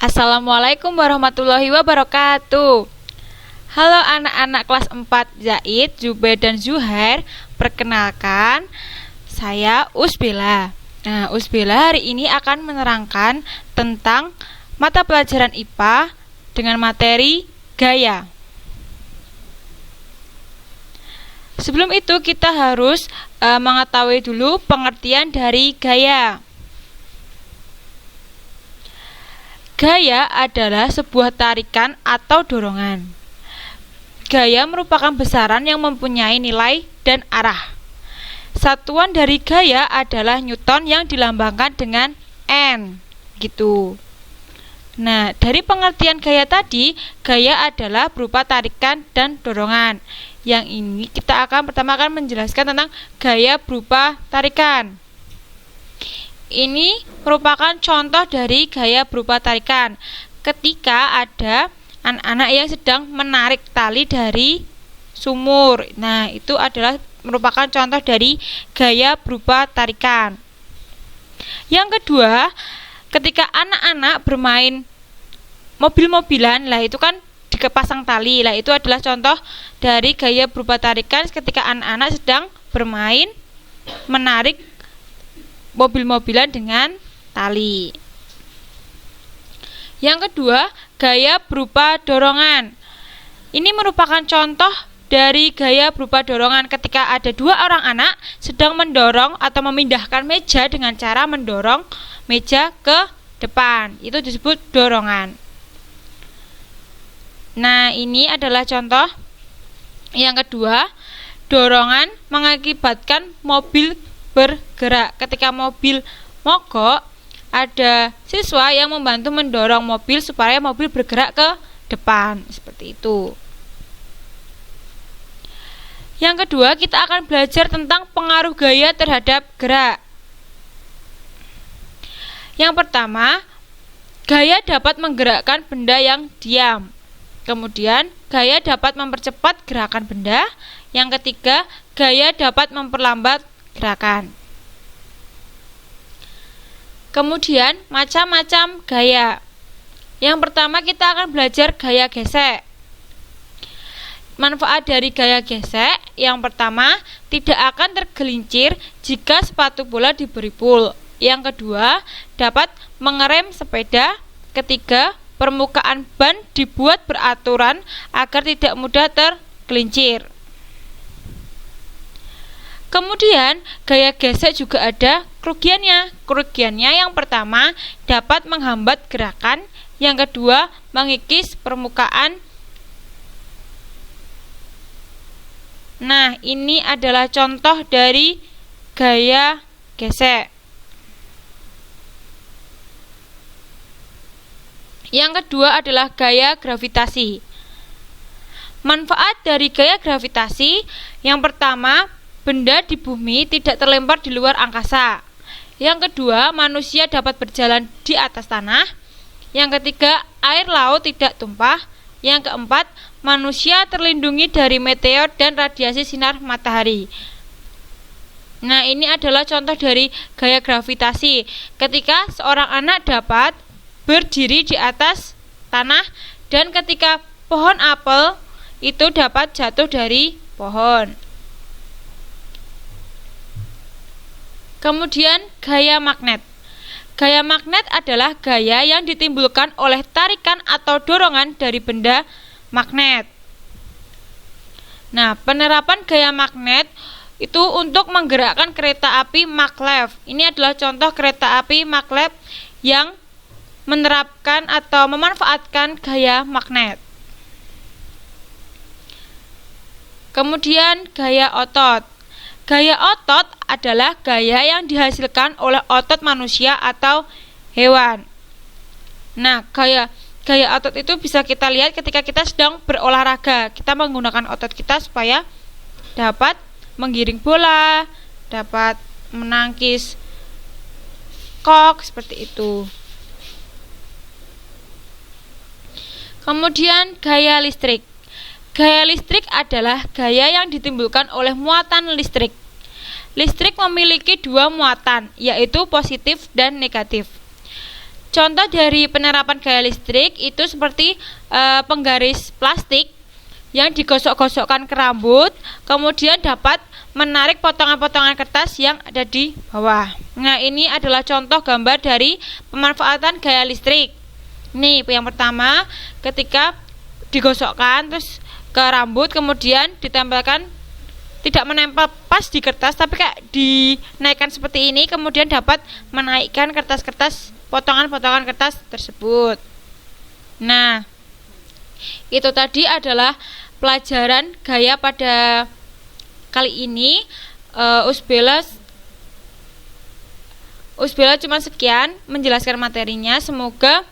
Assalamualaikum warahmatullahi wabarakatuh. Halo anak-anak kelas 4 Zaid, Zubair, dan Zuhair. Perkenalkan, saya Usbila. Nah, Usbila hari ini akan menerangkan tentang mata pelajaran IPA dengan materi gaya. Sebelum itu kita harus mengetahui dulu pengertian dari gaya. Gaya adalah sebuah tarikan atau dorongan. Gaya merupakan besaran yang mempunyai nilai dan arah. Satuan dari gaya adalah Newton yang dilambangkan dengan N, gitu. Nah, dari pengertian gaya tadi, gaya adalah berupa tarikan dan dorongan. Yang ini kita pertama akan menjelaskan tentang gaya berupa tarikan. Ini merupakan contoh dari gaya berupa tarikan. Ketika ada anak-anak yang sedang menarik tali dari sumur. Nah, itu adalah merupakan contoh dari gaya berupa tarikan. Yang kedua, ketika anak-anak bermain mobil-mobilan, lah itu kan dipasang tali. Lah itu adalah contoh dari gaya berupa tarikan ketika anak-anak sedang bermain menarik mobil-mobilan dengan tali. Yang kedua, gaya berupa dorongan. Ini merupakan contoh dari gaya berupa dorongan ketika ada dua orang anak sedang mendorong atau memindahkan meja dengan cara mendorong meja ke depan. Itu disebut dorongan. Nah, ini adalah contoh yang kedua. Dorongan mengakibatkan mobil bergerak. Ketika mobil mogok, ada siswa yang membantu mendorong mobil supaya mobil bergerak ke depan, seperti itu. Yang kedua, kita akan belajar tentang pengaruh gaya terhadap gerak. Yang pertama, gaya dapat menggerakkan benda yang diam. Kemudian, gaya dapat mempercepat gerakan benda. Yang ketiga, gaya dapat memperlambat gerakan. Kemudian macam-macam gaya. Yang pertama kita akan belajar gaya gesek. Manfaat dari gaya gesek, yang pertama tidak akan tergelincir jika sepatu bola diberi pul. Yang kedua dapat mengerem sepeda. Ketiga, permukaan ban dibuat beraturan agar tidak mudah tergelincir. Kemudian, gaya gesek juga ada kerugiannya. Kerugiannya yang pertama dapat menghambat gerakan, yang kedua mengikis permukaan. Nah, ini adalah contoh dari gaya gesek. Yang kedua adalah gaya gravitasi. Manfaat dari gaya gravitasi, yang pertama, benda di bumi tidak terlempar di luar angkasa. Yang kedua, manusia dapat berjalan di atas tanah. Yang ketiga, air laut tidak tumpah. Yang keempat, manusia terlindungi dari meteor dan radiasi sinar matahari. Nah, ini adalah contoh dari gaya gravitasi. Ketika seorang anak dapat berdiri di atas tanah dan ketika pohon apel itu dapat jatuh dari pohon. Kemudian gaya magnet. Gaya magnet adalah gaya yang ditimbulkan oleh tarikan atau dorongan dari benda magnet. Nah, penerapan gaya magnet itu untuk menggerakkan kereta api maglev. Ini adalah contoh kereta api maglev yang menerapkan atau memanfaatkan gaya magnet. Kemudian gaya otot. Gaya otot adalah gaya yang dihasilkan oleh otot manusia atau hewan. Nah, gaya otot itu bisa kita lihat ketika kita sedang berolahraga. Kita menggunakan otot kita supaya dapat menggiring bola, dapat menangkis bengkok seperti itu. Kemudian gaya listrik. Gaya listrik adalah gaya yang ditimbulkan oleh muatan listrik. Listrik memiliki dua muatan, yaitu positif dan negatif. Contoh dari penerapan gaya listrik itu seperti penggaris plastik yang digosok-gosokkan ke rambut, kemudian dapat menarik potongan-potongan kertas yang ada di bawah. Nah, ini adalah contoh gambar dari pemanfaatan gaya listrik. Nih, yang pertama, ketika digosokkan terus ke rambut, kemudian ditempelkan, tidak menempel pas di kertas tapi kayak dinaikkan seperti ini, kemudian dapat menaikkan kertas-kertas, potongan-potongan kertas tersebut. Nah, itu tadi adalah pelajaran gaya pada kali ini. Usbela cuma sekian menjelaskan materinya. Semoga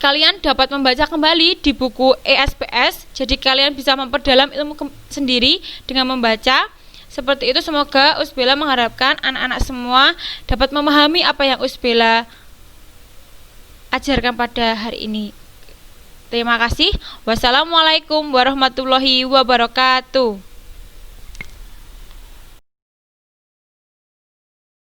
kalian dapat membaca kembali di buku ESPS, jadi kalian bisa memperdalam ilmu sendiri dengan membaca. Seperti itu, semoga Usbela mengharapkan anak-anak semua dapat memahami apa yang Usbela ajarkan pada hari ini. Terima kasih. Wassalamualaikum warahmatullahi wabarakatuh.